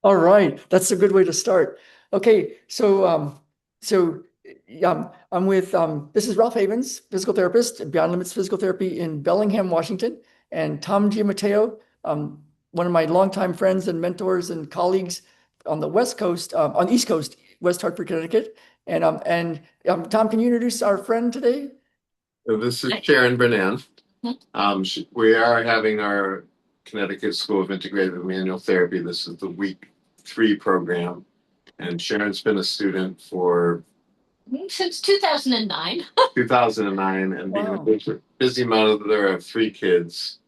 All right, that's a good way to start. Okay, so I'm with this is Ralph Havens, physical therapist, Beyond Limits Physical Therapy in Bellingham, Washington, and Tom Giammatteo, one of my longtime friends and mentors and colleagues on the West Coast, on the East Coast, West Hartford, Connecticut. And Tom, can you introduce our friend today? So this is Sharon Branand. We are having our Connecticut School of Integrative Manual Therapy. This is the week 3 program, and Sharon's been a student for Since 2009. 2009, and being a Wow. busy mother of 3 kids,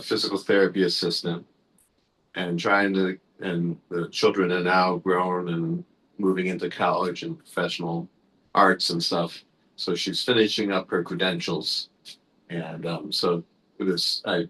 physical therapy assistant, and and the children are now grown and moving into college and professional arts and stuff. So she's finishing up her credentials. And so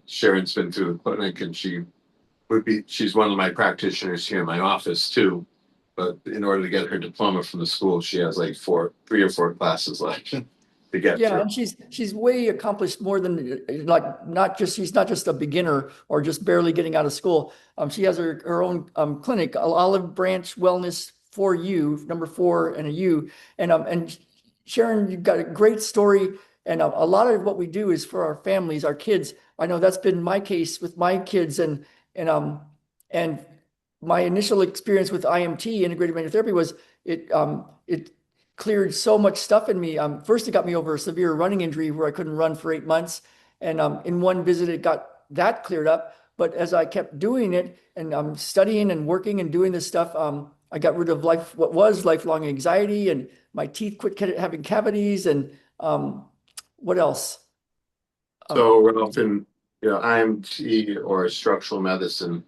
Sharon's been through the clinic, and she's one of my practitioners here in my office too. But in order to get her diploma from the school, she has like 3 or 4 classes left to get Yeah, through. and she's way accomplished more than like not just she's not just a beginner or just barely getting out of school. She has her own clinic, Olive Branch Wellness for You, number 4 and a U. And Sharon, you've got a great story, and a lot of what we do is for our families, our kids. I know that's been my case with my kids, and my initial experience with IMT, integrated manual therapy, was it cleared so much stuff in me. First, it got me over a severe running injury where I couldn't run for 8 months. And in one visit, it got that cleared up. But as I kept doing it and studying and working and doing this stuff, I got rid of what was lifelong anxiety, and my teeth quit having cavities. And what else? Um, So we're often, IMT or structural medicine,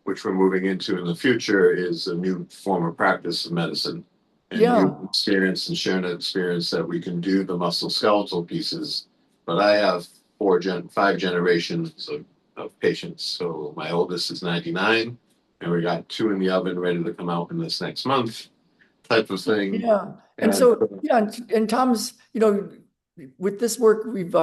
which we're moving into in the future, is a new form of practice of medicine. And you yeah, experience and Sharon experienced that we can do the muscle skeletal pieces, but I have 5 generations of patients. So my oldest is 99, and we got 2 in the oven ready to come out in this next month, type of thing. yeah. And And so, yeah, and Tom's, with this work, we've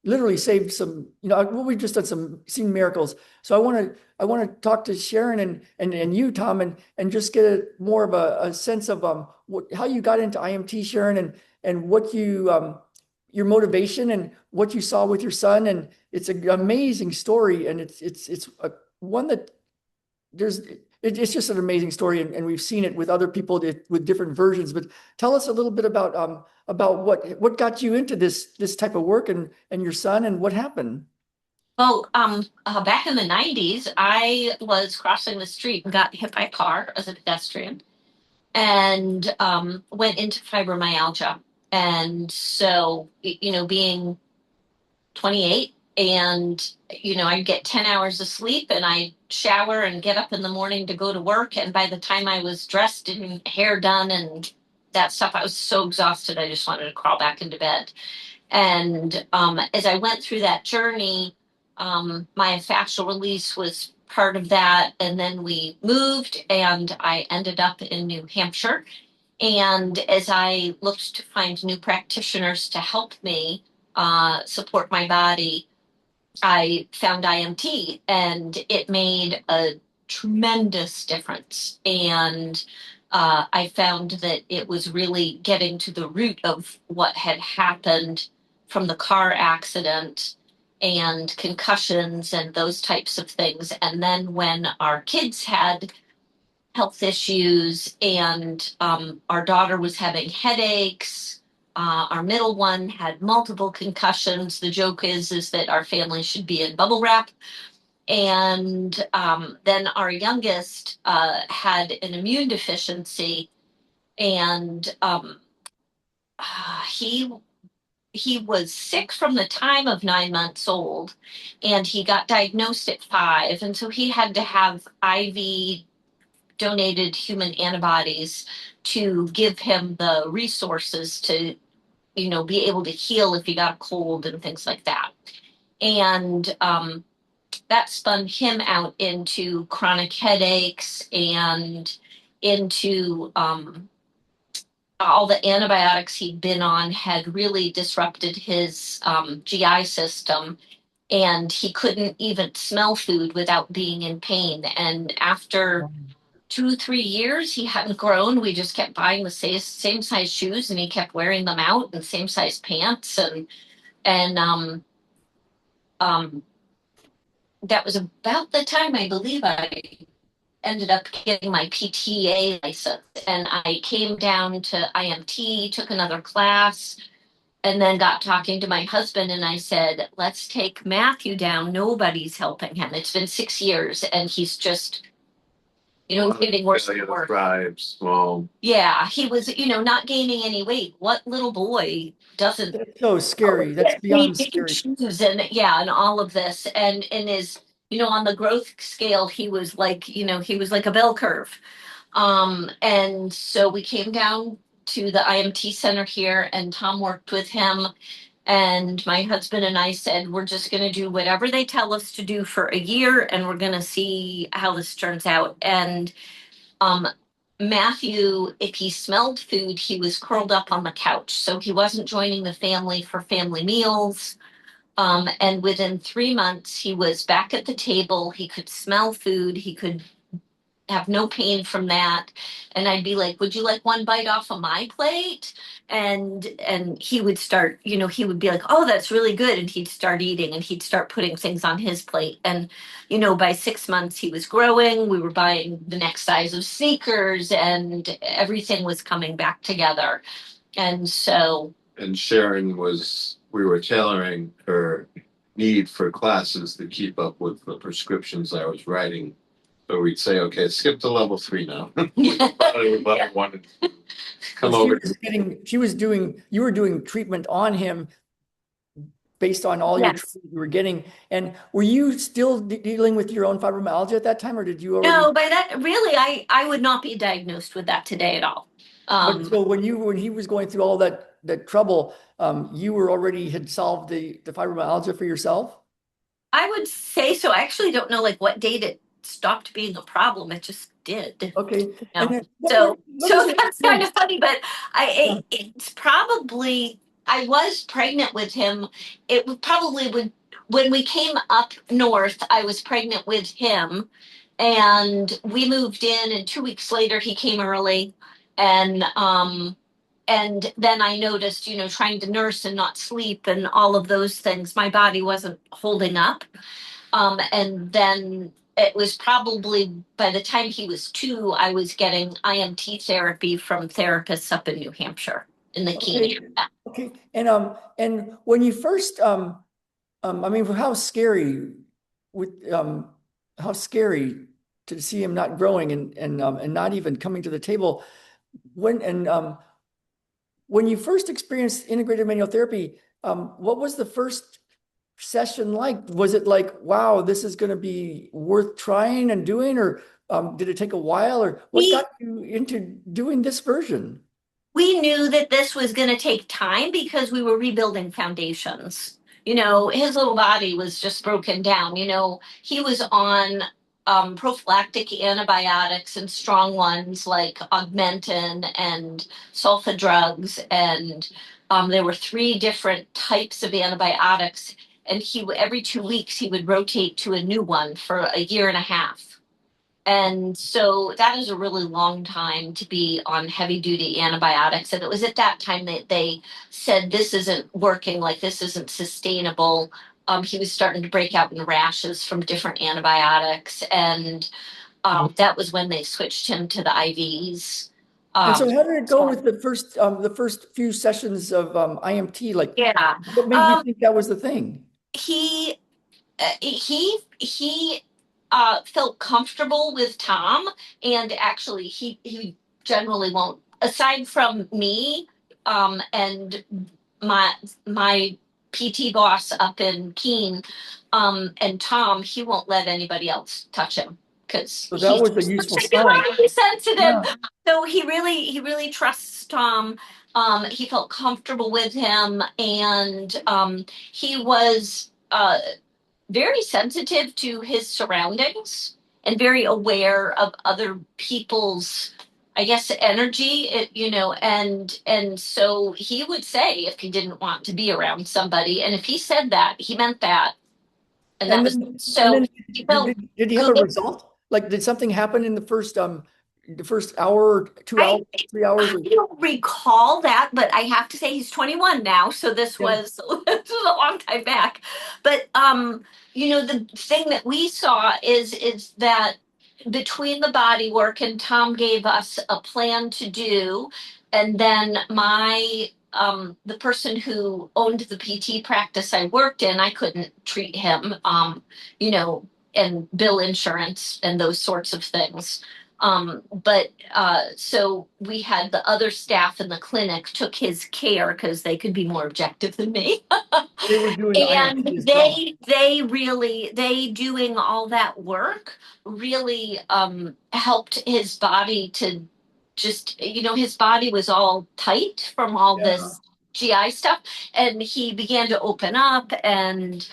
literally saved some, well, we've just done seen miracles. So I want to talk to Sharon and you, Tom, and just get more of a sense of how you got into IMT, Sharon, and what your motivation and what you saw with your son. And it's an amazing story, and it's one that it's just an amazing story, and we've seen it with other people with different versions. But tell us a little bit about what got you into this type of work, and your son, and what happened. Well, back in the 90s, I was crossing the street and got hit by a car as a pedestrian and went into fibromyalgia. And so, being 28 and, I get 10 hours of sleep and I shower and get up in the morning to go to work. And by the time I was dressed and hair done and that stuff, I was so exhausted. I just wanted to crawl back into bed. And as I went through that journey, my fascial release was part of that. And then we moved, and I ended up in New Hampshire. And as I looked to find new practitioners to help me support my body, I found IMT, and it made a tremendous difference. And I found that it was really getting to the root of what had happened from the car accident and concussions and those types of things. And then when our kids had health issues, and our daughter was having headaches. Our middle one had multiple concussions. The joke is that our family should be in bubble wrap. And then our youngest had an immune deficiency, and he he was sick from the time of 9 months old, and he got diagnosed at 5, and so he had to have IV donated human antibodies to give him the resources to, be able to heal if he got a cold and things like that. And that spun him out into chronic headaches and into all the antibiotics he'd been on had really disrupted his GI system. and he couldn't even smell food without being in pain. And after 2, 3 years, he hadn't grown. We just kept buying the same size shoes, and he kept wearing them out, and same size pants, and um, that was about the time I believe I ended up getting my PTA license, and I came down to IMT, took another class, and then got talking to my husband, and I said, let's take Matthew down. Nobody's helping him. It's been 6 years, and he's just, getting worse and worse. Tribes, small. Yeah, he was, not gaining any weight. What little boy doesn't That's so scary. That's beyond scary. shoes and and all of this and is on the growth scale he was like a bell curve. And so we came down to the IMT center here, and Tom worked with him, and my husband and I said, we're just going to do whatever they tell us to do for a year, and we're going to see how this turns out. And um Matthew, if he smelled food, he was curled up on the couch, so he wasn't joining the family for family meals. And within 3 months, he was back at the table. He could smell food. He could have no pain from that. And I'd be like, would you like one bite off of my plate? And he would start, he would be like, oh, that's really good. And he'd start eating, and he'd start putting things on his plate. And, by 6 months, he was growing. We were buying the next size of sneakers, and everything was coming back together. And so. And we were tailoring her need for classes to keep up with the prescriptions I was writing. So we'd say, okay, skip to level 3 now. We wanted to come So over. you were doing treatment on him based on all your Yes. treatment you were getting. And were you still dealing with your own fibromyalgia at that time, or did you already? No, by that, really, I would not be diagnosed with that today at all. But so when he was going through all that trouble, you were already had solved the fibromyalgia for yourself? I would say so. I actually don't know like what date it stopped being a problem. It just did. Okay. No. And then So what was that's your kind of funny, but it's probably I was pregnant with him. It would probably would when we came up north, I was pregnant with him, and we moved in, and 2 weeks later he came early, and then I noticed, trying to nurse and not sleep and all of those things, my body wasn't holding up. And then it was probably by the time he was 2, I was getting IMT therapy from therapists up in New Hampshire in the Keene area. Okay. And when you first I mean, how scary to see him not growing and not even coming to the table when you first experienced integrated manual therapy, what was the first session like? Was it like, wow, this is going to be worth trying and doing, or did it take a while, or what got you into doing this version? We knew that this was going to take time because we were rebuilding foundations. His little body was just broken down. He was on prophylactic antibiotics and strong ones like Augmentin and sulfa drugs. And there were 3 different types of antibiotics. And every 2 weeks, he would rotate to a new one for a year and a half. And so that is a really long time to be on heavy duty antibiotics. And it was at that time that they said, this isn't working, like this isn't sustainable. He was starting to break out in rashes from different antibiotics. And that was when they switched him to the IVs. And so how did it go with the first few sessions of IMT? Like, Yeah. what made you think that was the thing? He felt comfortable with Tom, and actually he generally won't, aside from me, and my PT boss up in Keene, and Tom, he won't let anybody else touch him because So that was a useful sign. sensitive. Yeah. So he really trusts Tom. He felt comfortable with him, and he was very sensitive to his surroundings and very aware of other people's, I guess, energy. And so he would say if he didn't want to be around somebody, and if he said that, he meant that. And that was, so he felt did he have a good. result? Like, did something happen in the first hour, 2 hours, 3 hours? I don't recall that, but I have to say he's 21 now, so this Yeah. was this was a long time back. But the thing that we saw is that between the body work, and Tom gave us a plan to do, and then my the person who owned the PT practice I worked in, I couldn't treat him, and bill insurance and those sorts of things. But so we had the other staff in the clinic took his care because they could be more objective than me. They were doing And IMT as well. they doing all that work really helped his body to just, his body was all tight from all Yeah. this GI stuff, and he began to open up, and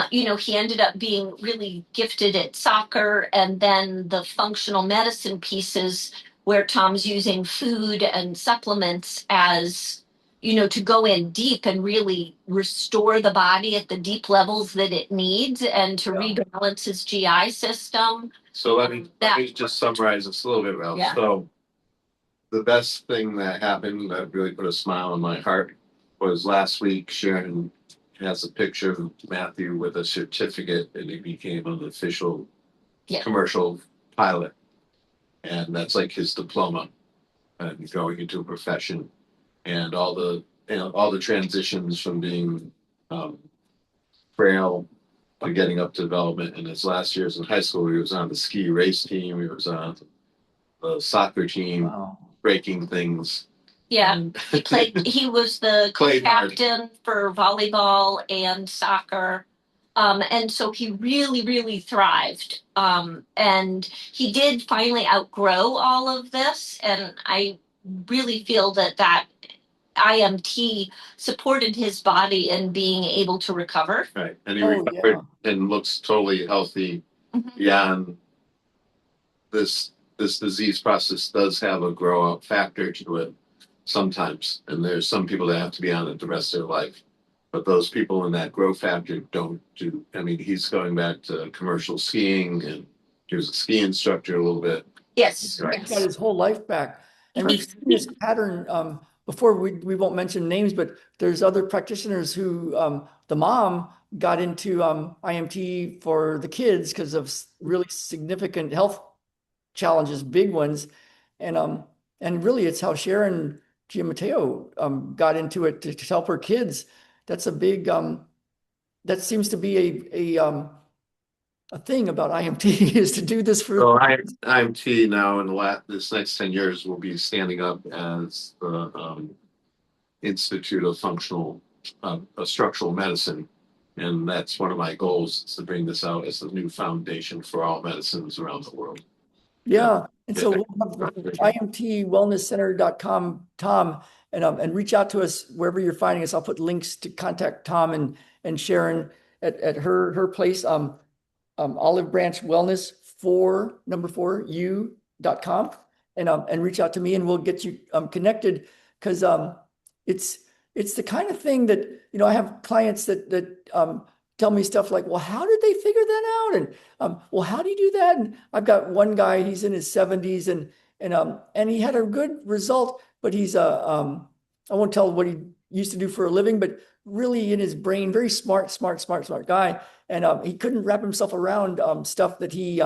he ended up being really gifted at soccer, and then the functional medicine pieces where Tom's using food and supplements as, to go in deep and really restore the body at the deep levels that it needs and to Yeah. rebalance his GI system. So let me just summarize this a little bit, Ralph. Yeah. So the best thing that happened that really put a smile on my heart was last week. Sharon has a picture of Matthew with a certificate, and he became an official commercial pilot, and that's like his diploma and going into a profession, and all the transitions from being frail to getting up to development. And his last years in high school, he was on the ski race team, he was on the soccer team, Wow. breaking things. Yeah, And he was the Played hard. captain for volleyball and soccer. And so he really, really thrived. And he did finally outgrow all of this. And I really feel that IMT supported his body in being able to recover. Right, and he Oh, recovered yeah. and looks totally healthy Mhm. beyond this. This disease process does have a grow up factor to it sometimes, and there's some people that have to be on it the rest of their life. But those people in that growth factor don't do. I mean, he's going back to commercial skiing, and he was a ski instructor a little bit. Yes, Right. He's got yes. his whole life back. And we've seen this pattern before. We won't mention names, but there's other practitioners who the mom got into IMT for the kids because of really significant health challenges, big ones. And really it's how Sharon Giammatteo got into it to help her kids. That's a big that seems to be a thing about IMT is to do this for. So IMT now in this next 10 years will be standing up as the Institute of Structural Medicine. And that's one of my goals, is to bring this out as the new foundation for all medicines around the world. Yeah. And so we'll have imtwellnesscenter.com, Tom, and reach out to us wherever you're finding us. I'll put links to contact Tom and Sharon at her place, Olive Branch Wellness 4u.com, and reach out to me and we'll get you connected, because it's the kind of thing that, I have clients that tell me stuff like, well, how did they figure that out? And well, how do you do that? And I've got one guy, he's in his 70s, and he had a good result, but he's I won't tell what he used to do for a living, but really in his brain, very smart guy. And he couldn't wrap himself around stuff that he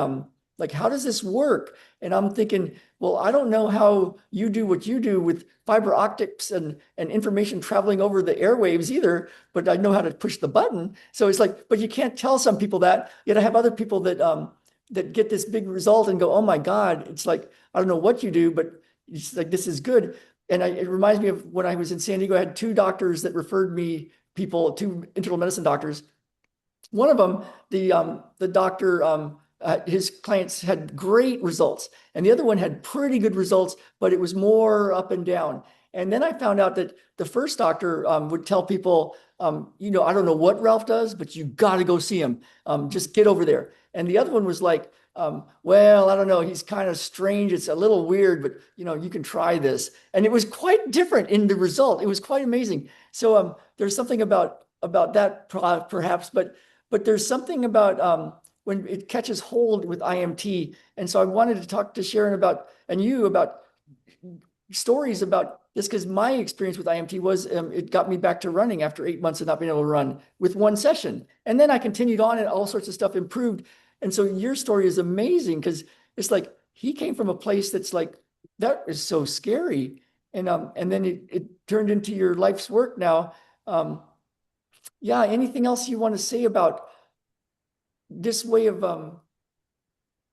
like, how does this work? And I'm thinking, well, I don't know how you do what you do with fiber optics and information traveling over the airwaves either, but I know how to push the button. So it's like, but you can't tell some people that. Yet I have other people that get this big result and go, oh my God, it's like, I don't know what you do, but it's like, this is good. And it reminds me of when I was in San Diego, I had two doctors that referred me people, two internal medicine doctors. One of them, the doctor, his clients had great results, and the other one had pretty good results, but it was more up and down. And then I found out that the first doctor would tell people, I don't know what Ralph does, but you got to go see him. Just get over there. And the other one was like, well, I don't know. He's kind of strange. It's a little weird, but you can try this. And it was quite different in the result. It was quite amazing. So there's something about that perhaps, but but there's something about when it catches hold with IMT. And so I wanted to talk to Sharon about, and you about stories about this, because my experience with IMT was it got me back to running after 8 months of not being able to run with one session. And then I continued on and all sorts of stuff improved. And so your story is amazing because it's like he came from a place that's like, that is so scary. And then it turned into your life's work now. Yeah, anything else you want to say about this way of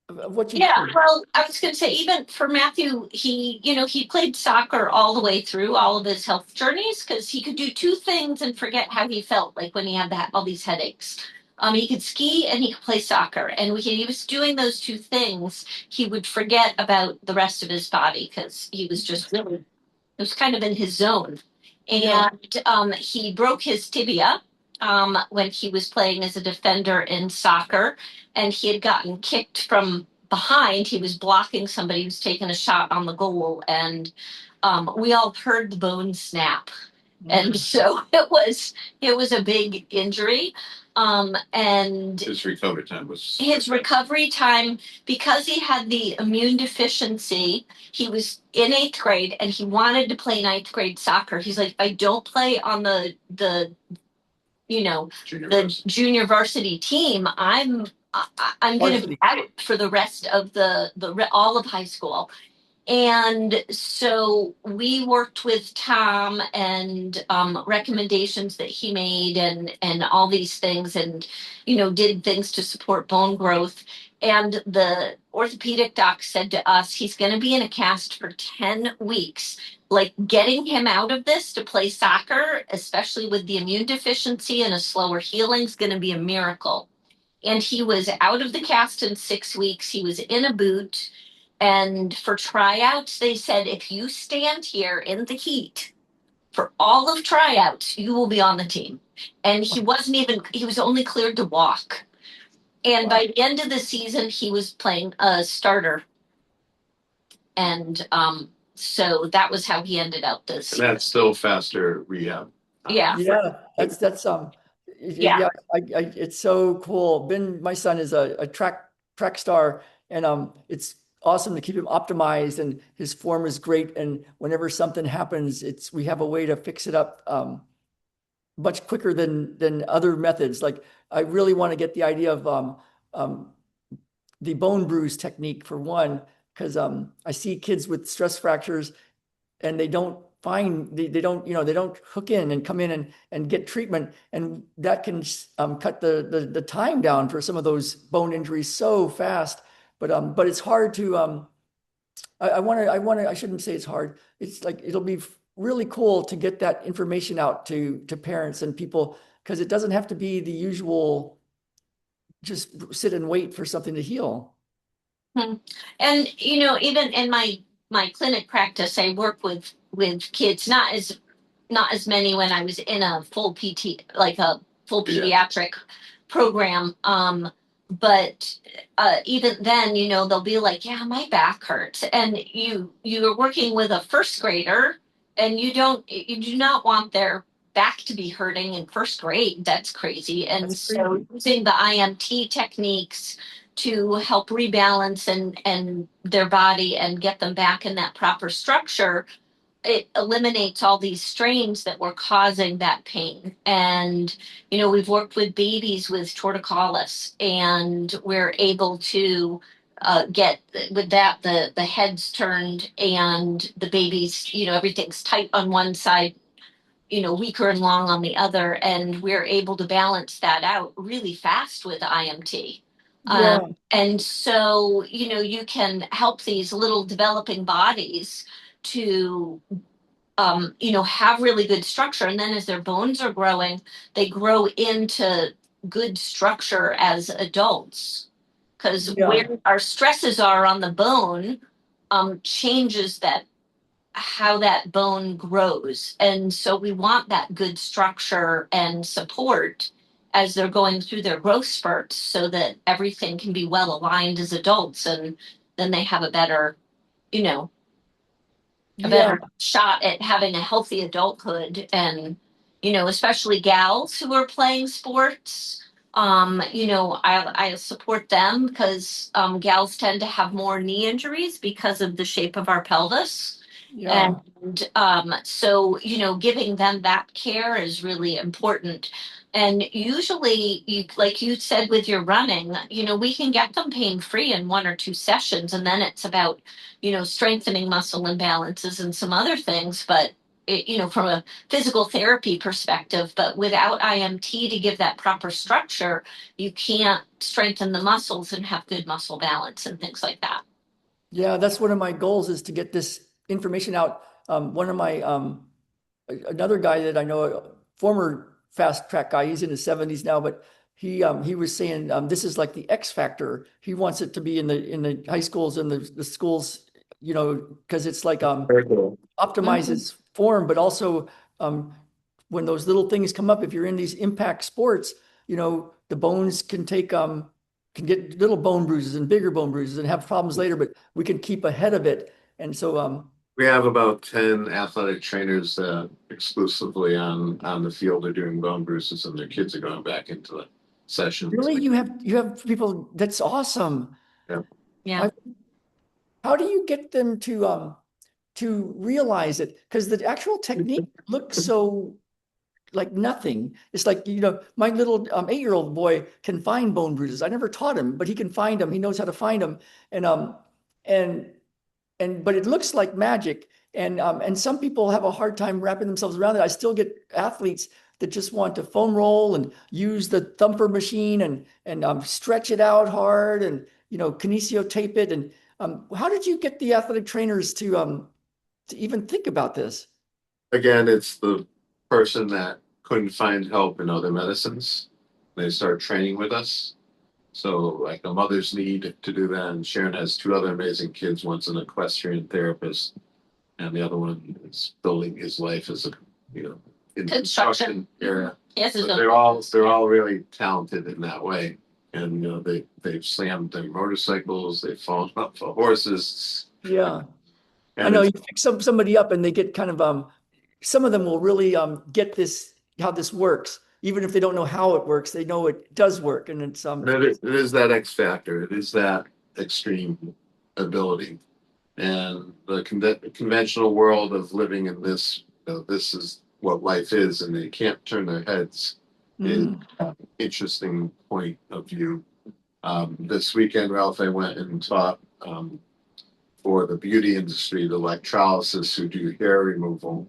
what you Yeah, do? well, I was going to say, even for Matthew, he played soccer all the way through all of his health journeys because he could do two things and forget how he felt, like when he had all these headaches. He could ski and he could play soccer. And when he was doing those two things, he would forget about the rest of his body because he was just really, it was kind of in his zone. Yeah. And he broke his tibia when he was playing as a defender in soccer, and he had gotten kicked from behind. He was blocking somebody who was taking a shot on the goal, and we all heard the bone snap, and so it was a big injury. And His recovery time was his recovery time, because he had the immune deficiency, he was in eighth grade and he wanted to play ninth grade soccer. He's like, I don't play on the junior the varsity. junior varsity team. I'm going to be Varsity. out for the rest of all of high school. And so we worked with Tom and recommendations that he made and all these things, and did things to support bone growth. And the orthopedic doc said to us, he's going to be in a cast for 10 weeks. Like, getting him out of this to play soccer, especially with the immune deficiency and a slower healing, is going to be a miracle. And he was out of the cast in 6 weeks. He was in a boot. And for tryouts, they said, if you stand here in the heat for all of tryouts, you will be on the team. And he was only cleared to walk. And Wow. by the end of the season, he was playing a starter. And so that was how he ended up this And season. that's still faster rehab. Yeah. Yeah, that's Yeah. yeah, it's so cool. My son is a track star, and it's awesome to keep him optimized, and his form is great. And whenever something happens, we have a way to fix it up much quicker than other methods. Like, I really want to get the idea of um the bone bruise technique for one, because I see kids with stress fractures and they don't hook in and come in and get treatment, and that can cut the time down for some of those bone injuries so fast. But it's hard to I shouldn't say it's hard. It's like it'll be really cool to get that information out to parents and people, because it doesn't have to be the usual just sit and wait for something to heal. Hmm. And even in my clinic practice, I work with kids, not as many when I was in a full PT, like a full Yeah. pediatric program. But even then, they'll be like, "Yeah, my back hurts," and you're working with a first grader, and you do not want their back to be hurting in first grade. That's crazy. And That's so crazy. using the IMT techniques to help rebalance and their body and get them back in that proper structure, it eliminates all these strains that were causing that pain. And we've worked with babies with torticollis, and we're able to get with that the heads turned, and the babies, everything's tight on one side, weaker and long on the other, and we're able to balance that out really fast with IMT. Yeah. And so, you can help these little developing bodies to, have really good structure. And then as their bones are growing, they grow into good structure as adults. Because Yeah. where our stresses are on the bone, changes that how that bone grows. And so we want that good structure and support as they're going through their growth spurts so that everything can be well aligned as adults, and then they have you know, a Yeah. better shot at having a healthy adulthood. And, especially gals who are playing sports, I support them because gals tend to have more knee injuries because of the shape of our pelvis. Yeah. And so, giving them that care is really important. And usually, like you said with your running, we can get them pain free in 1 or 2 sessions. And then it's about, strengthening muscle imbalances and some other things. But, from a physical therapy perspective, but without IMT to give that proper structure, you can't strengthen the muscles and have good muscle balance and things like that. Yeah, that's one of my goals is to get this information out. One of my another guy that I know, a former fast track guy, he's in his 70s now, but he was saying this is like the X factor. He wants it to be in the high schools and the schools, because it's like Very cool. Mhm. optimizes form, but also um, when those little things come up, if you're in these impact sports, the bones can get little bone bruises and bigger bone bruises and have problems later, but we can keep ahead of it. And so We have about 10 athletic trainers exclusively on the field are doing bone bruises, and their kids are going back into the sessions. really you have people, that's awesome. Yeah. Yeah. I, how do you get them to realize it? Because the actual technique looks so like nothing. It's like, my little 8-year-old boy can find bone bruises. I never taught him, but he can find them. He knows how to find them. And and but it looks like magic. And some people have a hard time wrapping themselves around it. I still get athletes that just want to foam roll and use the thumper machine and stretch it out hard and kinesio tape it. And how did you get the athletic trainers to even think about this? Again, it's the person that couldn't find help in other medicines. They start training with us. So, like a mother's need to do that. And Sharon has two other amazing kids. One's an equestrian therapist, and the other one is building his life as a, in the Construction. construction area. Yes, So they're all really talented in that way. And they've slammed their motorcycles, they've fallen off of horses, Yeah. I and know it's you pick somebody up and they get kind of some of them will really get this how this works. Even if they don't know how it works, they know it does work. And it's it is that X factor. It is that extreme ability. And the conventional world of living in this, this is what life is, and they can't turn their heads. Is mm, an interesting point of view. This weekend, Ralph, I went and taught for the beauty industry, the electrolysis who do hair removal,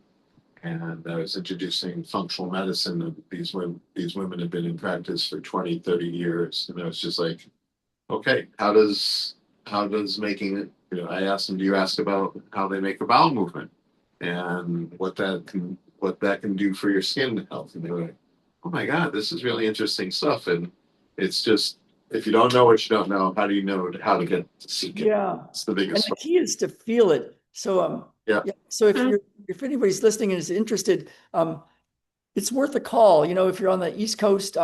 and I was introducing functional medicine. And these women have been in practice for 20, 30 years, and I was just like, okay, how does making it? I asked them, do you ask about how they make a bowel movement and what that can do for your skin health? And they were like, oh my God, this is really interesting stuff. And it's just if you don't know what you don't know, how do you know how to get to seek it? yeah. It's the And biggest the one. key is to feel it. So Yeah. yeah. So if anybody's listening and is interested, it's worth a call. If you're on the East Coast,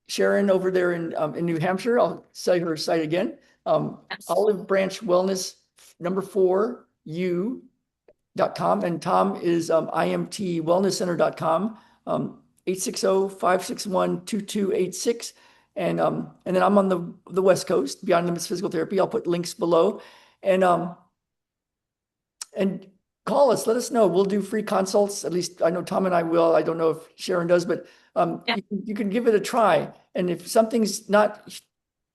Sharon over there in New Hampshire, I'll say her site again. Yes. Olive Branch Wellness number 4u.com, and Tom is imtwellnesscenter.com, 860-561-2286. And then I'm on the West Coast, Beyond Limits Physical Therapy. I'll put links below. And call us, let us know. We'll do free consults. At least I know Tom and I will. I don't know if Sharon does, but Yeah. you can give it a try. And if something's not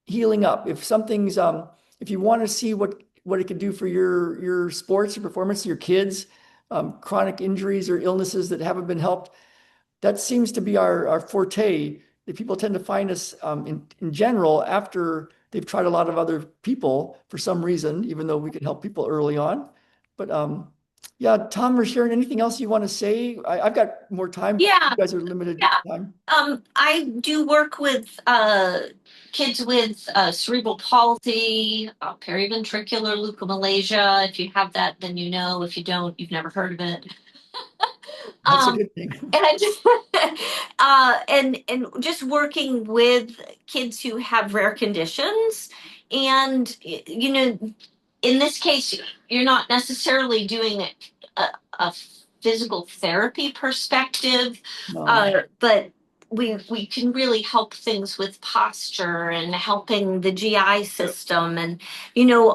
healing up, if you want to see what it can do for your sports, your performance, your kids, chronic injuries or illnesses that haven't been helped, that seems to be our forte. The people tend to find us in general after they've tried a lot of other people for some reason, even though we can help people early on. But yeah, Tom or Sharon, anything else you want to say? I've got more time. Yeah. You guys are limited Yeah. time. I do work with kids with cerebral palsy, periventricular leukomalacia. If you have that, then you know. If you don't, you've never heard of it. That's a Um, good thing. and I just and just working with kids who have rare conditions, and in this case, you're not necessarily doing a physical therapy perspective, No. but we can really help things with posture and helping the GI system and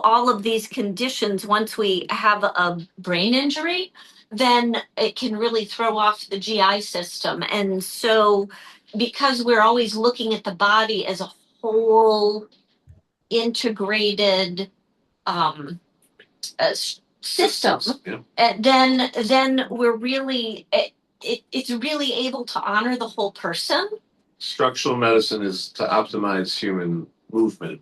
all of these conditions. Once we have a brain injury, then it can really throw off the GI system. And so because we're always looking at the body as a whole integrated um, system, Yeah. and then we're really it's really able to honor the whole person. Structural medicine is to optimize human movement,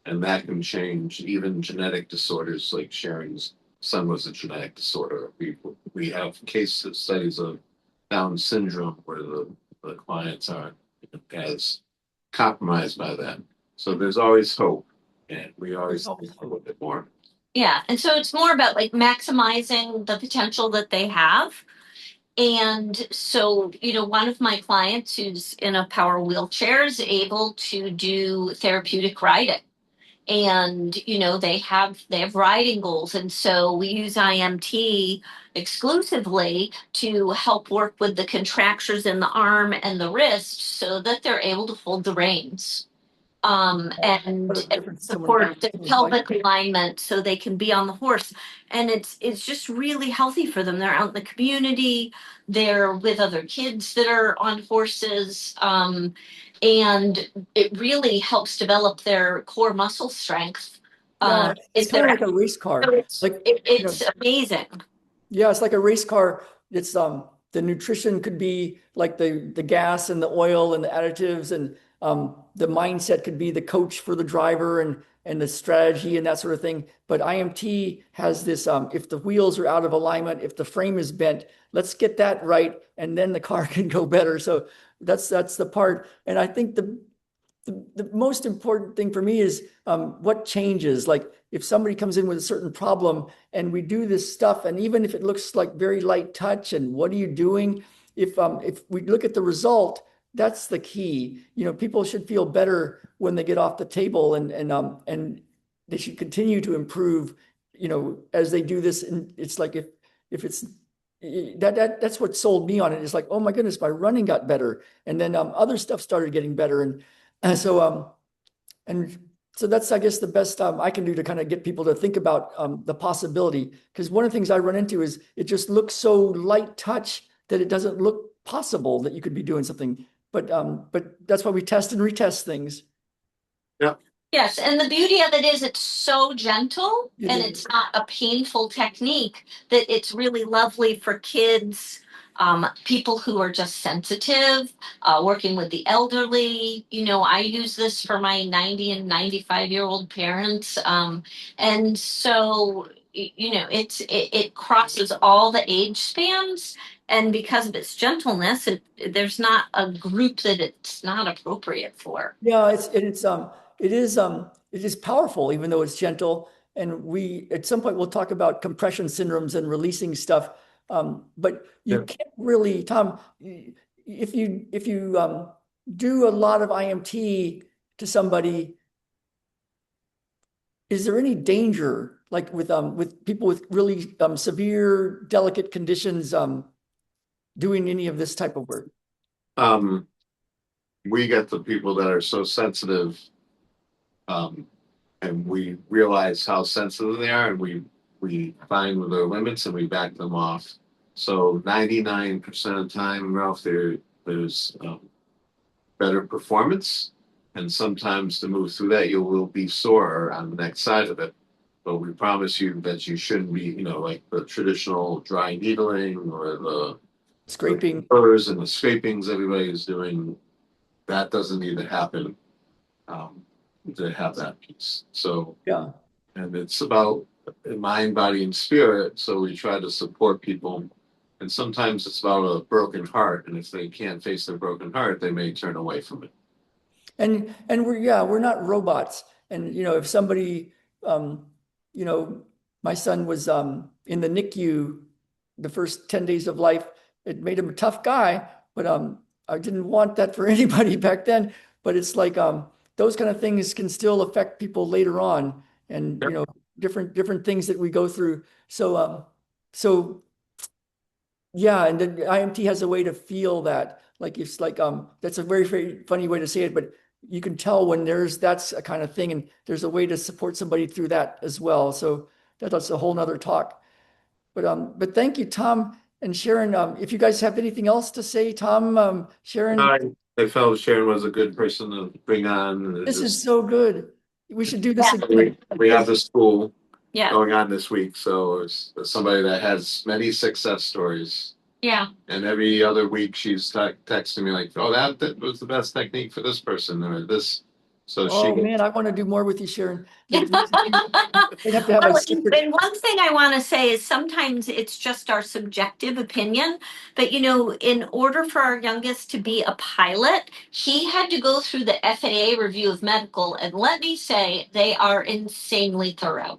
and that can change even genetic disorders. Like Sharon's son was a genetic disorder. We have case studies of Down syndrome where the clients are as compromised by that. So there's always hope, and we always think a little bit more. Yeah, and so it's more about like maximizing the potential that they have. And so, one of my clients who's in a power wheelchair is able to do therapeutic riding. And, they have riding goals. And so we use IMT exclusively to help work with the contractures in the arm and the wrist so that they're able to hold the reins. And support the pelvic alignment so they can be on the horse. And it's just really healthy for them. They're out in the community, they're with other kids that are on horses, and it really helps develop their core muscle strength. Yeah, it's kind of like a race car. So it's, Like it's amazing. yeah, it's like a race car. It's the nutrition could be like the gas and the oil and the additives, and the mindset could be the coach for the driver and the strategy and that sort of thing. But IMT has this if the wheels are out of alignment, if the frame is bent, let's get that right, and then the car can go better. So that's the part. And I think the most important thing for me is what changes. Like if somebody comes in with a certain problem and we do this stuff, and even if it looks like very light touch, and what are you doing? If we look at the result, that's the key. People should feel better when they get off the table, and they should continue to improve. As they do this, and it's like if it's that's what sold me on it. It's like, oh my goodness, my running got better, and then other stuff started getting better, and so that's, I guess, the best I can do to kind of get people to think about the possibility. Because one of the things I run into is it just looks so light touch that it doesn't look possible that you could be doing something. But that's why we test and retest things. Yeah. Yes, and the beauty of it is it's so gentle It and is. it's not a painful technique that it's really lovely for kids, people who are just sensitive, working with the elderly. I use this for my 90 and 95-year-old parents. And so, it crosses all the age spans. And because of its gentleness, there's not a group that it's not appropriate for. Yeah, it is powerful, even though it's gentle. And we at some point we'll talk about compression syndromes and releasing stuff. But you Yeah. can't really, Tom, if you do a lot of IMT to somebody, is there any danger, like with people with really severe, delicate conditions, doing any of this type of work? Um, we get the people that are so sensitive, um, and we realize how sensitive they are, and we find their limits and we back them off. So 99% of the time, Ralph, there's better performance, and sometimes to move through that, you will be sore on the next side of it. But we promise you that you shouldn't be, like the traditional dry needling or the Scraping. furs and the scrapings everybody is doing. That doesn't need to happen to have that piece. So, Yeah. and it's about mind, body, and spirit. So we try to support people. And sometimes it's about a broken heart. And if they can't face their broken heart, they may turn away from it. And we're not robots. And if somebody, um, you know, my son was in the NICU the first 10 days of life. It made him a tough guy, but I didn't want that for anybody back then. But it's like those kind of things can still affect people later on, and Yep. different things that we go through. So Yeah, and then IMT has a way to feel that. Like it's like that's a very, very funny way to say it, but you can tell when that's a kind of thing, and there's a way to support somebody through that as well. So that's a whole nother talk. But thank you, Tom and Sharon. If you guys have anything else to say, Tom, Sharon, I, I felt Sharon was a good person to bring on. And this is so good. We should do this Yeah. again. we have the school Yeah. going on this week, so it's somebody that has many success stories. Yeah. And every other week she's texting me like, "Oh, that was the best technique for this person or this." So Oh she man, I want to do more with you, Sharon. We'd have to have a Well, secret. and one thing I want to say is sometimes it's just our subjective opinion. But, in order for our youngest to be a pilot, he had to go through the FAA review of medical. And let me say, they are insanely thorough.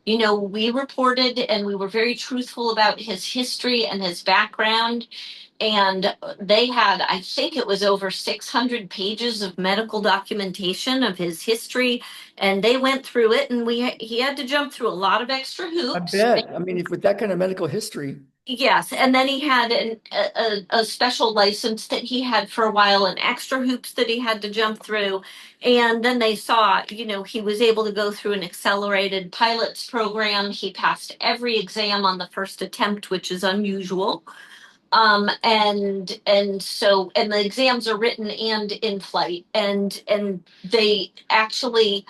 We reported and we were very truthful about his history and his background. And they had, I think it was over 600 pages of medical documentation of his history. And they went through it, and he had to jump through a lot of extra I hoops. bet. I mean, if with that kind of medical history, Yes, and then he had a special license that he had for a while, and extra hoops that he had to jump through. And then they saw, he was able to go through an accelerated pilots program. He passed every exam on the first attempt, which is unusual. And the exams are written and in flight, and they actually,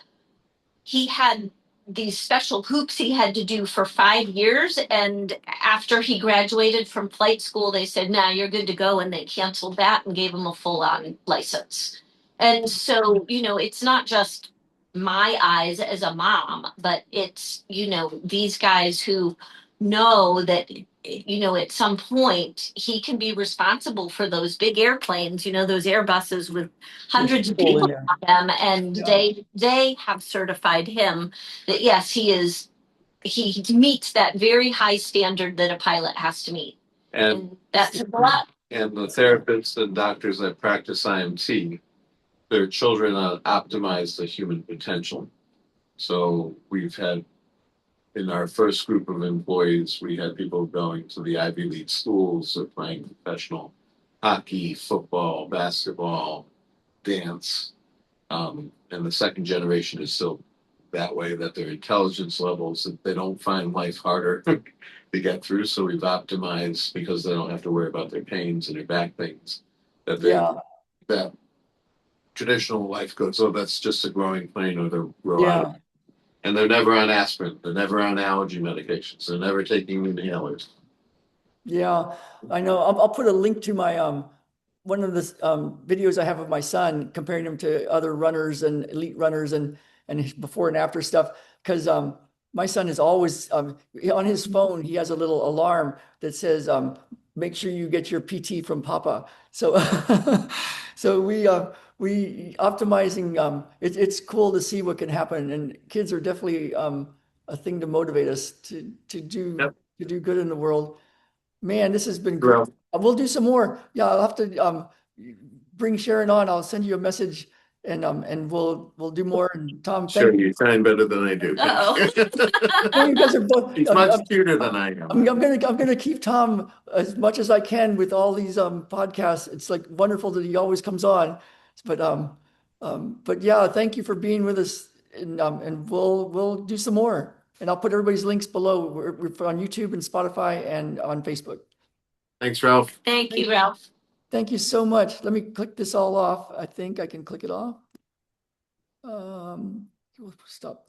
he had these special hoops he had to do for 5 years. And after he graduated from flight school, they said, "Nah, you're good to go." And they canceled that and gave him a full on license. And so, it's not just my eyes as a mom, but it's, these guys who know that, at some point he can be responsible for those big airplanes, those Airbuses with hundreds of people in people there. on them. And Yeah. they have certified him that yes, he meets that very high standard that a pilot has to meet. and That's a lot. and the therapists and doctors that practice IMT, their children optimize the human potential. So we've had in our first group of employees, we had people going to the Ivy League schools or playing professional hockey, football, basketball, dance. And the second generation is still that way, that their intelligence levels, that they don't find life harder to get through. So we've optimized because they don't have to worry about their pains and their back pains. Yeah. That traditional life goes, oh, that's just a growing pain, or they'll grow out of Yeah. it. And they're never on aspirin. They're never on allergy medications. They're never taking inhalers. Yeah. I know. I'll put a link to my one of the videos I have of my son comparing him to other runners and elite runners and his before and after stuff. Because my son is always on his phone, he has a little alarm that says make sure you get your PT from Papa. So so we optimizing it's cool to see what can happen, and kids are definitely a thing to motivate us to do Yep. to do good in the world. Man, this has been great. Well, We'll do some more. Yeah, I'll have to bring Sharon on. I'll send you a message, and we'll do more. And Tom, sure, thank you. you sound better than I do. Oh, you guys are both. He's much cuter than I am. I'm gonna keep Tom as much as I can with all these podcasts. It's like wonderful that he always comes on. But but yeah, thank you for being with us, and we'll do some more. And I'll put everybody's links below. We're on YouTube and Spotify and on Facebook. Thanks, Ralph. Thank you, Ralph. Thank you so much. Let me click this all off. I think I can click it off. We'll stop.